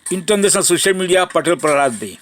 International social media Patel Prahlad दे।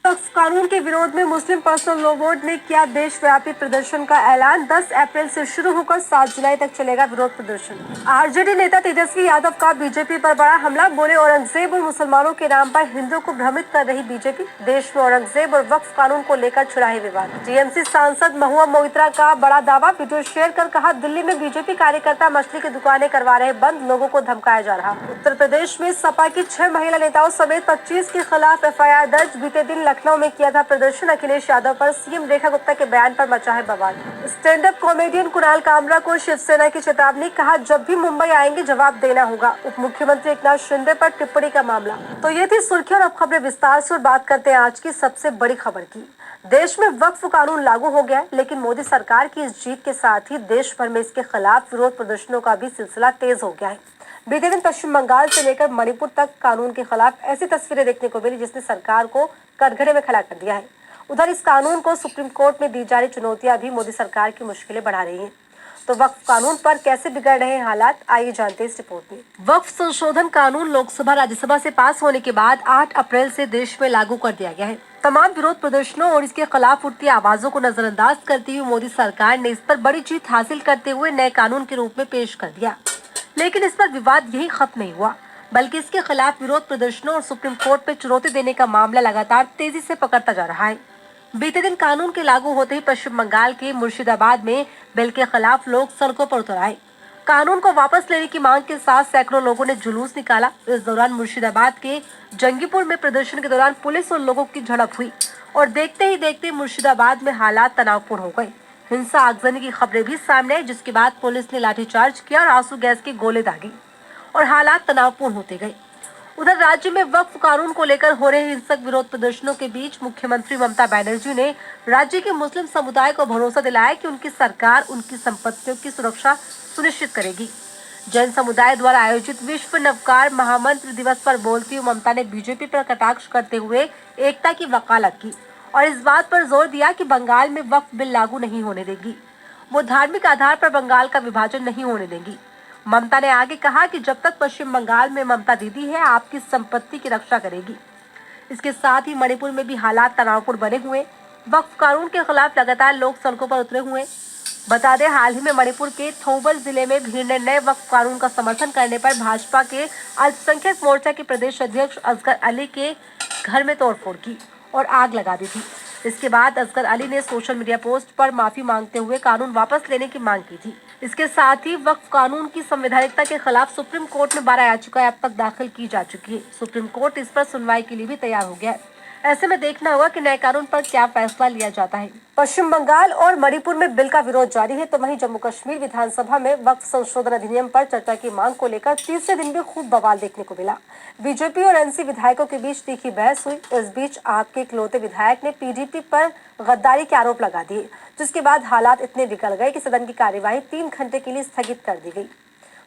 वक्फ कानून के विरोध में मुस्लिम पर्सनल लॉ बोर्ड ने किया देशव्यापी प्रदर्शन का ऐलान। 10 अप्रैल से शुरू होकर 7 जुलाई तक चलेगा विरोध प्रदर्शन। आरजेडी नेता तेजस्वी यादव का बीजेपी पर बड़ा हमला। बोले, औरंगजेब और मुसलमानों के नाम पर हिंदुओं को भ्रमित कर रही बीजेपी। देश में औरंगजेब और वक्फ कानून को लेकर छिड़ा विवाद। टीएमसी सांसद महुआ मोइत्रा का बड़ा दावा। वीडियो शेयर कर कहा, दिल्ली में बीजेपी कार्यकर्ता मछली की दुकानें करवा रहे बंद, लोगों को धमकाया जा रहा। उत्तर प्रदेश में सपा की 6 महिला नेताओं समेत 25 के खिलाफ एफआईआर दर्ज। बीते दिन लखनऊ में किया था प्रदर्शन। अखिलेश यादव पर सीएम रेखा गुप्ता के बयान पर मचा है बवाल। Stand up comedian Kunal Kamra को शिवसेना की चेतावनी। कहा, जब भी मुंबई आएंगे जवाब देना होगा। उप मुख्यमंत्री एकनाथ शिंदे पर टिप्पणी का मामला। तो ये थी सुर्खियां और अब खबरें विस्तार से। और बात करते हैं आज की सबसे बड़ी खबर की। देश में वक्फ कानून लागू हो गया है, लेकिन मोदी सरकार की इस जीत के साथ ही देश भर में इसके खिलाफ विरोध प्रदर्शनों का भी सिलसिला तेज हो गया है। बीते दिन पश्चिम बंगाल से लेकर मणिपुर तक कानून के खिलाफ ऐसी तस्वीरें देखने को मिली जिसने सरकार को कटघरे में खड़ा कर दिया है। उधर इस कानून को सुप्रीम कोर्ट में दी जा रही चुनौतियां भी मोदी सरकार की मुश्किलें बढ़ा रही हैं। तो वक्फ कानून पर कैसे बिगड़ रहे हैं हालात, आइए जानते हैं इस रिपोर्ट में। वक्फ संशोधन कानून लोकसभा राज्यसभा से पास होने के बाद 8 अप्रैल से देश में लागू कर दिया गया है। तमाम विरोध प्रदर्शनों और इसके खिलाफ उठती आवाजों को नजरअंदाज करते हुए मोदी सरकार ने इस पर बड़ी जीत हासिल करते हुए नए कानून के रूप में पेश कर दिया। लेकिन इस पर विवाद यही खत्म नहीं हुआ, बल्कि इसके खिलाफ विरोध प्रदर्शनों और सुप्रीम कोर्ट में चुनौती देने का मामला लगातार तेजी से पकड़ता जा रहा है। बीते दिन कानून के लागू होते ही पश्चिम बंगाल के मुर्शिदाबाद में बिल के खिलाफ लोग सड़कों पर उतर आए। कानून को वापस लेने की मांग के साथ सैकड़ों लोगों ने जुलूस निकाला। इस दौरान मुर्शिदाबाद के जंगीपुर में प्रदर्शन के दौरान पुलिस और लोगों की झड़प हुई और देखते ही देखते मुर्शिदाबाद में हालात तनावपूर्ण हो गए। हिंसा आगजनी की खबरें भी सामने आई, जिसके बाद पुलिस ने लाठीचार्ज किया और आंसू गैस के गोले दागे और हालात तनावपूर्ण होते गए। उधर राज्य में वक्फ कानून को लेकर हो रहे हिंसक विरोध प्रदर्शनों के बीच मुख्यमंत्री ममता बनर्जी ने राज्य के मुस्लिम समुदाय को भरोसा दिलाया कि उनकी सरकार उनकी संपत्तियों की सुरक्षा सुनिश्चित करेगी। जैन समुदाय द्वारा आयोजित विश्व नवकार महामंत्र दिवस पर बोलती हुई ममता ने बीजेपी पर कटाक्ष करते हुए एकता की वकालत की और इस बात पर जोर दिया कि बंगाल में वक्फ बिल लागू नहीं होने देगी। वो धार्मिक आधार पर बंगाल का विभाजन नहीं होने देंगी। ममता ने आगे कहा कि जब तक पश्चिम बंगाल में ममता दीदी है, आपकी संपत्ति की रक्षा करेगी। इसके साथ ही मणिपुर में भी हालात तनावपूर्ण बने हुए। वक्फ कानून के खिलाफ लगातार लोग सड़कों पर उतरे हुए। बता दें, हाल ही में मणिपुर के थौबल जिले में भीड़ ने नए वक्फ कानून का समर्थन करने पर भाजपा के अल्पसंख्यक मोर्चा के प्रदेश अध्यक्ष असगर अली के घर में तोड़फोड़ की और आग लगा दी थी। इसके बाद असगर अली ने सोशल मीडिया पोस्ट पर माफी मांगते हुए कानून वापस लेने की मांग की थी। इसके साथ ही वक्फ कानून की संवैधानिकता के खिलाफ सुप्रीम कोर्ट में 12 याचिकाएं अब तक दाखिल की जा चुकी है। सुप्रीम कोर्ट इस पर सुनवाई के लिए भी तैयार हो गया है। ऐसे में देखना होगा कि नए कानून पर क्या फैसला लिया जाता है। पश्चिम बंगाल और मणिपुर में बिल का विरोध जारी है, तो वहीं जम्मू कश्मीर विधानसभा में वक्फ संशोधन अधिनियम पर चर्चा की मांग को लेकर तीसरे दिन भी खूब बवाल देखने को मिला। बीजेपी और एनसी विधायकों के बीच तीखी बहस हुई। इस बीच आप के इकलौते विधायक ने पीडीपी पर गद्दारी के आरोप लगा दिए, जिसके बाद हालात इतने बिगड़ गए कि सदन की कार्यवाही 3 घंटे के लिए स्थगित कर दी गई।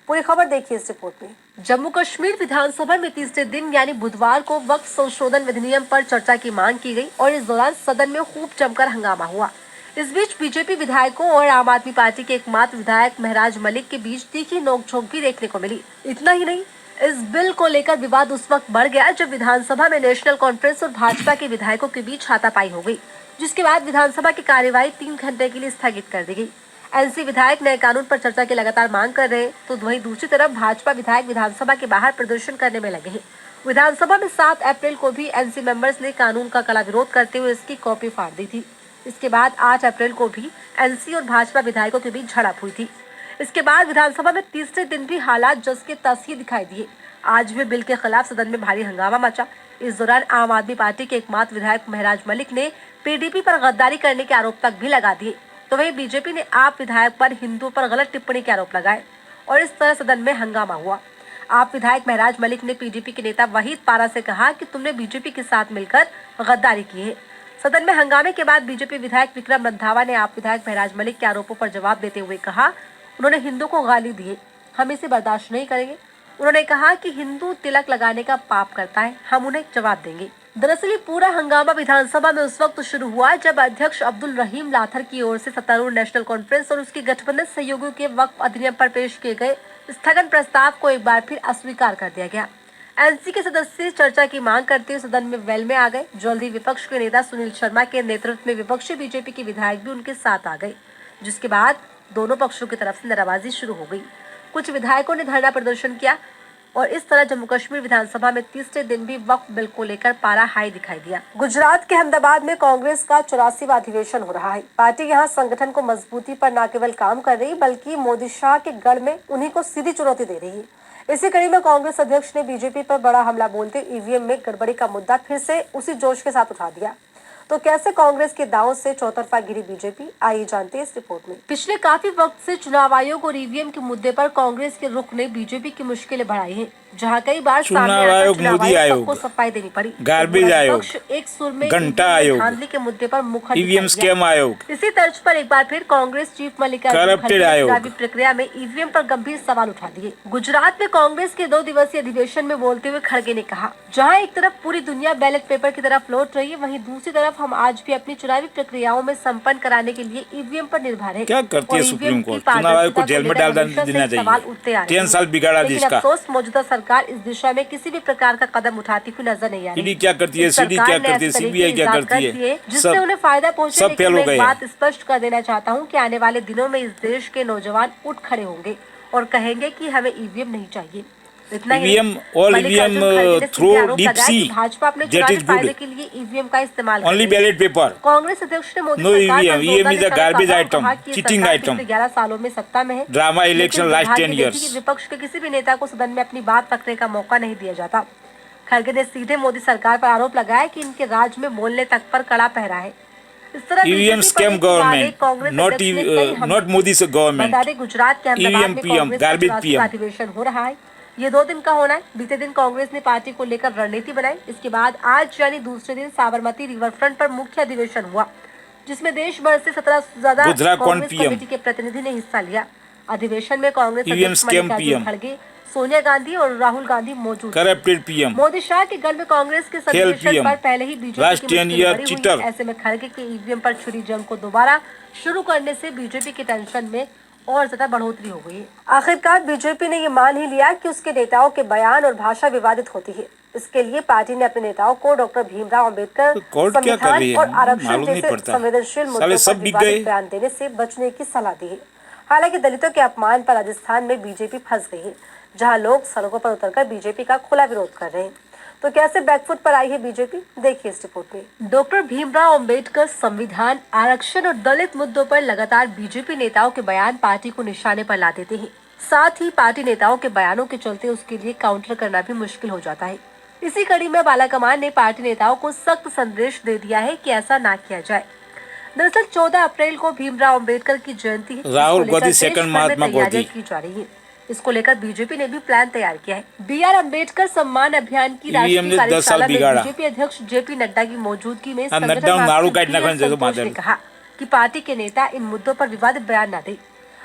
पूरी खबर देखिए इस रिपोर्ट में। जम्मू कश्मीर विधानसभा में तीसरे दिन यानी बुधवार को वक्फ संशोधन अधिनियम पर चर्चा की मांग की गई और इस दौरान सदन में खूब जमकर हंगामा हुआ। इस बीच बीजेपी विधायकों और आम आदमी पार्टी के एकमात्र विधायक महराज मलिक के बीच तीखी नोकझोंक भी देखने को मिली। इतना ही नहीं, इस बिल को लेकर विवाद उस वक्त बढ़ गया जब विधानसभा में नेशनल कॉन्फ्रेंस और भाजपा के विधायकों के बीच हाथापाई हो गई, जिसके बाद विधानसभा की कार्यवाही 3 घंटे के लिए स्थगित कर दी गई। एनसी विधायक नए कानून पर चर्चा की लगातार मांग कर रहे, तो वहीं दूसरी तरफ भाजपा विधायक विधानसभा के बाहर प्रदर्शन करने में लगे हैं। विधानसभा में 7 अप्रैल को भी एनसी मेंबर्स ने कानून का कड़ा विरोध करते हुए इसकी कॉपी फाड़ दी थी। इसके बाद 8 अप्रैल को भी एनसी और भाजपा विधायकों के बीच झड़प हुई थी। इसके बाद विधानसभा में तीसरे दिन भी हालात जस के तस ही दिखाई दिए। आज भी बिल के खिलाफ सदन में भारी हंगामा मचा। इस दौरान आम आदमी पार्टी के एकमात्र विधायक महराज मलिक ने पीडीपी पर गद्दारी करने के आरोप तक भी लगा दिए, तो वहीं बीजेपी ने आप विधायक पर हिंदुओं पर गलत टिप्पणी के आरोप लगाए और इस तरह सदन में हंगामा हुआ। आप विधायक महराज मलिक ने पीडीपी के नेता वहीद पारा से कहा कि तुमने बीजेपी के साथ मिलकर गद्दारी की है। सदन में हंगामे के बाद बीजेपी विधायक विक्रम रंधावा ने आप विधायक महराज मलिक के आरोपों पर जवाब देते हुए कहा, उन्होंने हिंदू को गाली दी है, हम इसे बर्दाश्त नहीं करेंगे। उन्होंने कहा कि हिंदू तिलक लगाने का पाप करता है, हम उन्हें जवाब देंगे। दरअसल पूरा हंगामा विधानसभा में उस वक्त शुरू हुआ जब अध्यक्ष अब्दुल रहीम लाथर की ओर से सत्तारूढ़ नेशनल कॉन्फ्रेंस और उसकी गठबंधन सहयोगियों के वक्फ अधिनियम पर पेश किए गए स्थगन प्रस्ताव को एक बार फिर अस्वीकार कर दिया गया। एनसी के सदस्य चर्चा की मांग करते हुए सदन में वेल में आ गए। जल्दी विपक्ष के नेता सुनील शर्मा के नेतृत्व में विपक्षी बीजेपी के विधायक भी उनके साथ आ गए, जिसके बाद दोनों पक्षों की तरफ से नाराबाजी शुरू हो गई। कुछ विधायकों ने धरना प्रदर्शन किया और इस तरह जम्मू कश्मीर विधानसभा में तीसरे दिन भी वक्फ बिल को लेकर पारा हाई दिखाई दिया। गुजरात के अहमदाबाद में कांग्रेस का 84वां अधिवेशन हो रहा है। पार्टी यहां संगठन को मजबूती पर न केवल काम कर रही बल्कि मोदी शाह के गढ़ में उन्हीं को सीधी चुनौती दे रही है। इसी कड़ी में कांग्रेस अध्यक्ष ने बीजेपी पर बड़ा हमला बोलते ईवीएम में गड़बड़ी का मुद्दा फिर से उसी जोश के साथ उठा दिया। तो कैसे कांग्रेस के दांव से चौतरफा गिरी बीजेपी, आइए जानते हैं इस रिपोर्ट में। पिछले काफी वक्त से चुनाव आयोग और ईवीएम के मुद्दे पर कांग्रेस के रुख ने बीजेपी की मुश्किलें बढ़ाई हैं, जहां कई बार चुनाव आयोग, मोदी आयोग को सफाई देनी पड़ी। गार्बेज आयोग, एक सुर में घंटा आयोग, धांधली के मुद्दे पर मुखर ईवीएम स्कैम आयोग, इसी तर्ज पर एक बार फिर कांग्रेस चीफ करप्टेड आयोग चुनावी प्रक्रिया में ईवीएम पर गंभीर सवाल उठा दिए। गुजरात में कांग्रेस के 2 दिवसीय अधिवेशन में बोलते हुए खड़गे ने कहा, जहां एक तरफ पूरी दुनिया बैलेट पेपर की तरफ लौट रही है, वहीं दूसरी तरफ हम आज भी अपनी चुनावी प्रक्रियाओं में संपन्न कराने के लिए ईवीएम पर निर्भर है। क्या करती है सुप्रीम कोर्ट? चुनाव आयोग को जेल में डाल देना चाहिए। 3 साल बिगाड़ा जिसका। अफसोस मौजूदा सरकार इस दिशा में किसी भी प्रकार का कदम उठाती हुई नजर नहीं आ रही। ईडी क्या करती है, सीडी क्या करती है, सीबीआई क्या करती है, जिससे उन्हें फायदा पहुंचे। सब फेल हो गए। बात स्पष्ट कर देना चाहता हूं कि आने वाले दिनों में इस देश के नौजवान उठ खड़े होंगे और कहेंगे कि हमें ईवीएम नहीं चाहिए। ईवीएम और EVM through deep sea Bhajpa अपने चुनावी फायदे के लिए ईवीएम का इस्तेमाल ओनली बैलेट पेपर। कांग्रेस अध्यक्ष ने Modi no EVM, EVM is a garbage item, cheating item. 11 सालों में सत्ता में है, ड्रामा इलेक्शन लास्ट 10 इयर्स। विपक्ष के किसी भी नेता को सदन में अपनी बात रखने का मौका नहीं दिया जाता। खड़गे ने सीधे मोदी सरकार पर आरोप लगाया कि इनके राज में बोलने तक पर कड़ा पहरा है। इस तरह EVM scam government, not Modi से गवर्नमेंट। बता दें, गुजरात के ईवीएम पीएम, गार्बेज पीएम अधिवेशन हो रहा है। ये 2 दिन का होना है। बीते दिन कांग्रेस ने पार्टी को लेकर रणनीति बनाई। इसके बाद आज यानी दूसरे दिन साबरमती रिवर फ्रंट पर मुख्य अधिवेशन हुआ, जिसमें देश भर से 17 से ज्यादा कांग्रेस कमेटी के प्रतिनिधि ने हिस्सा लिया। अधिवेशन में कांग्रेस अध्यक्ष मल्लिकार्जुन खड़गे, सोनिया गांधी और राहुल गांधी मौजूद। करप्टेड पीएम मोदी शाह के गढ़ में कांग्रेस के सदस्य पर पहले ही बीजेपी ऐसे में खड़गे के ईवीएम पर छुरी जंग को दोबारा शुरू करने से बीजेपी के टेंशन में और ज्यादा बढ़ोतरी हो गई। आखिरकार बीजेपी ने ये मान ही लिया कि उसके नेताओं के बयान और भाषा विवादित होती है। इसके लिए पार्टी ने अपने नेताओं को डॉक्टर भीमराव अंबेडकर संविधान और आरक्षण जैसे संवेदनशील मुद्दों पर विवादित बयान देने से बचने की सलाह दी है। हालांकि दलितों के अपमान पर राजस्थान में बीजेपी फंस गई है, जहां लोग सड़कों पर उतरकर बीजेपी का खुला विरोध कर रहे हैं। तो कैसे बैकफुट पर आई है बीजेपी, देखिए इस रिपोर्ट में। डॉक्टर भीमराव अंबेडकर, संविधान, आरक्षण और दलित मुद्दों पर लगातार बीजेपी नेताओं के बयान पार्टी को निशाने पर ला देते हैं। साथ ही पार्टी नेताओं के बयानों के चलते उसके लिए काउंटर करना भी मुश्किल हो जाता है। इसी कड़ी में बालाकमान ने पार्टी नेताओं को सख्त संदेश दे दिया है कि ऐसा ना किया जाए। दरअसल 14 अप्रैल को भीमराव अंबेडकर की जयंती है। राहुल गांधी सेकंड महात्मा गांधी की जा रही है। इसको लेकर बीजेपी ने भी प्लान तैयार किया है। बीआर अंबेडकर सम्मान अभियान की राष्ट्रीय कार्यशाला में बीजेपी अध्यक्ष जेपी नड्डा की मौजूदगी में ने कहा कि पार्टी के नेता इन मुद्दों पर विवादित बयान न दें,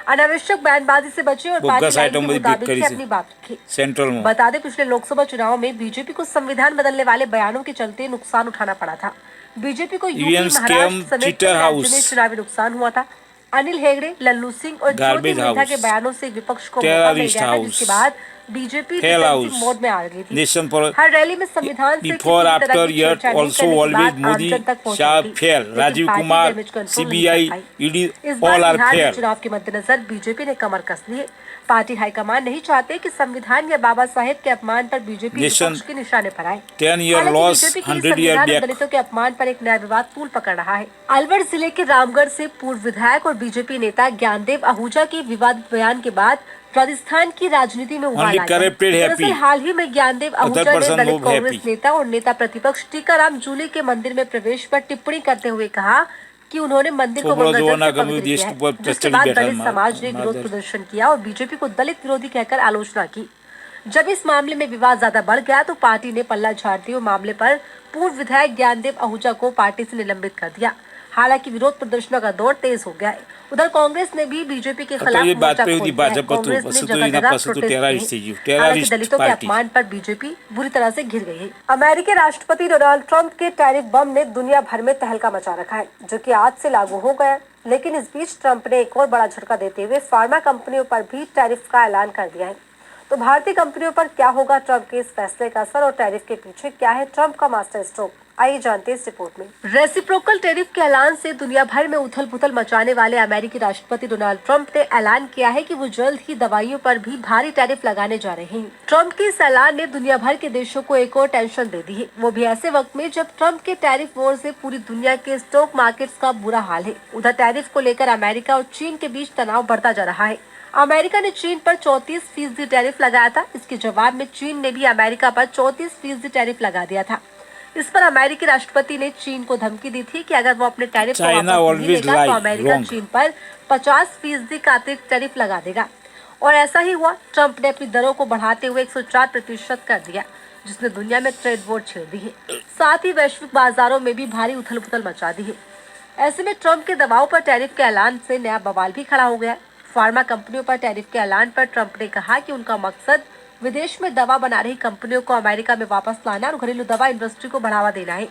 अनावश्यक बयानबाजी से बचे और पार्टी लाइन के मुताबिक ही अपनी बात रखें। बता दें, पिछले लोकसभा चुनाव में बीजेपी को संविधान बदलने वाले बयानों के चलते नुकसान उठाना पड़ा था। बीजेपी को यूपी, महाराष्ट्र समेत राज्य में चुनावी नुकसान हुआ था। अनिल हेगड़े, लल्लू सिंह और ज्योति मिर्धा के बयानों से विपक्ष को मौका मिल गया था, जिसके बाद बीजेपी डिफेंसिव मोड में आ गई थी। हर रैली में संविधान से before after yet also always Modi Shah fail, Rajiv Kumar, CBI, ED all are fail. चुनाव के मद्देनजर बीजेपी ने कमर कस ली है। पार्टी हाईकमान नहीं चाहते कि संविधान या बाबा साहेब के अपमान पर बीजेपी विपक्ष के निशाने पर आए। 10 year loss, 100 year back। दलितों के अपमान पर एक नया विवाद तूल पकड़ रहा है। अलवर जिले के रामगढ़ से पूर्व विधायक और बीजेपी नेता ज्ञानदेव आहूजा के विवादित बयान के बाद राजस्थान की राजनीति में उबाल आ गया। दरअसल हाल ही में ज्ञानदेव आहूजा ने दलित कांग्रेस नेता और नेता प्रतिपक्ष टीकाराम जूली के मंदिर में प्रवेश पर टिप्पणी करते हुए कहा कि उन्होंने मंदिर को जिसके बाद दलित समाज ने विरोध प्रदर्शन किया और बीजेपी को दलित विरोधी कहकर आलोचना की। जब इस मामले में विवाद ज्यादा बढ़ गया तो पार्टी ने पल्ला झाड़ते हुए मामले पर पूर्व विधायक ज्ञानदेव आहूजा को पार्टी से निलंबित कर दिया। हालांकि विरोध प्रदर्शनों का दौर तेज हो गया है। उधर कांग्रेस ने भी बीजेपी के खिलाफ मोर्चा खोल दिया है। कांग्रेस ने जगह-जगह प्रोटेस्ट किए। हालांकि दलितों के अपमान पर बीजेपी बुरी तरह से घिर गई है। अमेरिकी राष्ट्रपति डोनाल्ड ट्रंप के टैरिफ बम ने दुनिया भर में तहलका मचा रखा है, जो कि आज से लागू हो गया। लेकिन इस बीच ट्रंप ने एक और बड़ा झटका देते हुए फार्मा कंपनियों पर भी टैरिफ का ऐलान कर दिया है। तो भारतीय कंपनियों पर क्या होगा ट्रंप के इस फैसले का असर और टैरिफ के पीछे क्या है ट्रंप का मास्टर स्ट्रोक, आइए जानते हैं इस रिपोर्ट में। रेसिप्रोकल टैरिफ के ऐलान से दुनिया भर में उथल पुथल मचाने वाले अमेरिकी राष्ट्रपति डोनाल्ड ट्रंप ने ऐलान किया है कि वो जल्द ही दवाइयों पर भी भारी टैरिफ लगाने जा रहे हैं। ट्रंप के इस ऐलान ने दुनिया भर के देशों को एक और टेंशन दे दी है, वो भी ऐसे वक्त में जब ट्रंप के टैरिफ वॉर से पूरी दुनिया के स्टॉक मार्केट्स का बुरा हाल है। उधर टैरिफ को लेकर अमेरिका और चीन के बीच तनाव बढ़ता जा रहा है। अमेरिका ने चीन पर 34% टैरिफ लगाया था। इसके जवाब में चीन ने भी अमेरिका पर 34% टैरिफ लगा दिया था। इस पर अमेरिकी राष्ट्रपति ने चीन को धमकी दी थी कि अगर वो अपने टैरिफ को वापस नहीं लेगा तो अमेरिका चीन पर 50% का अतिरिक्त टैरिफ लगा देगा। और ऐसा ही हुआ। ट्रंप ने अपनी दरों को बढ़ाते हुए 104% कर दिया, जिसने दुनिया में ट्रेड वॉर छेड़ दी है। साथ ही वैश्विक बाजारों में भी भारी उथल पुथल मचा दी है। ऐसे में ट्रंप के दबाव पर टैरिफ के ऐलान से नया बवाल भी खड़ा हो गया। फार्मा कंपनियों पर टैरिफ के ऐलान पर ट्रंप ने कहा कि उनका मकसद विदेश में दवा बना रही कंपनियों को अमेरिका में वापस लाना और घरेलू दवा इंडस्ट्री को बढ़ावा देना है।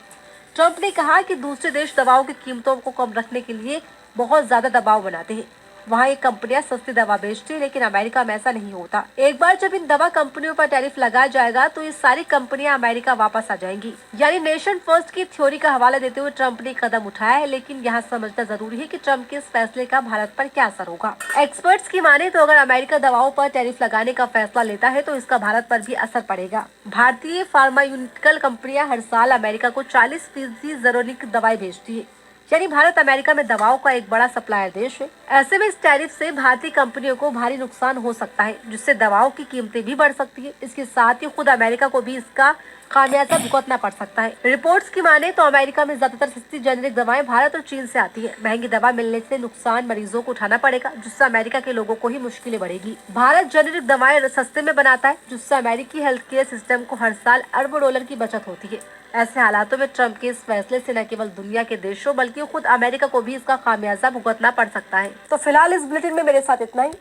ट्रंप ने कहा कि दूसरे देश दवाओं की कीमतों को कम रखने के लिए बहुत ज्यादा दबाव बनाते हैं। वहाँ ये कंपनियां सस्ती दवा बेचती है, लेकिन अमेरिका में ऐसा नहीं होता। एक बार जब इन दवा कंपनियों पर टैरिफ लगाया जाएगा तो ये सारी कंपनियां अमेरिका वापस आ जाएंगी। यानी नेशन फर्स्ट की थ्योरी का हवाला देते हुए ट्रंप ने कदम उठाया है, लेकिन यहाँ समझना जरूरी है कि ट्रंप के इस फैसले का भारत पर क्या असर होगा। एक्सपर्ट्स की माने तो अगर अमेरिका दवाओं पर टैरिफ लगाने का फैसला लेता है तो इसका भारत पर भी असर पड़ेगा। भारतीय फार्मास्यूटिकल कंपनियां हर साल अमेरिका को 40% जेनेरिक दवाएं भेजती है, यानी भारत अमेरिका में दवाओं का एक बड़ा सप्लायर देश है। ऐसे में इस टैरिफ से भारतीय कंपनियों को भारी नुकसान हो सकता है, जिससे दवाओं की कीमतें भी बढ़ सकती है। इसके साथ ही खुद अमेरिका को भी इसका खामियाजा भुगतना पड़ सकता है। रिपोर्ट्स की माने तो अमेरिका में ज्यादातर सस्ती जेनेरिक दवाएं भारत और चीन से आती है। महंगी दवा मिलने से नुकसान मरीजों को उठाना पड़ेगा, जिससे अमेरिका के लोगों को ही मुश्किलें बढ़ेगी। भारत जेनेरिक दवाएं सस्ते में बनाता है, जिससे अमेरिकी हेल्थ केयर सिस्टम को हर साल अरबों डॉलर की बचत होती है। ऐसे हालातों में ट्रंप के इस फैसले से न केवल दुनिया के देशों बल्कि खुद अमेरिका को भी इसका खामियाजा भुगतना पड़ सकता है। तो फिलहाल इस बुलेटिन में मेरे साथ इतना ही।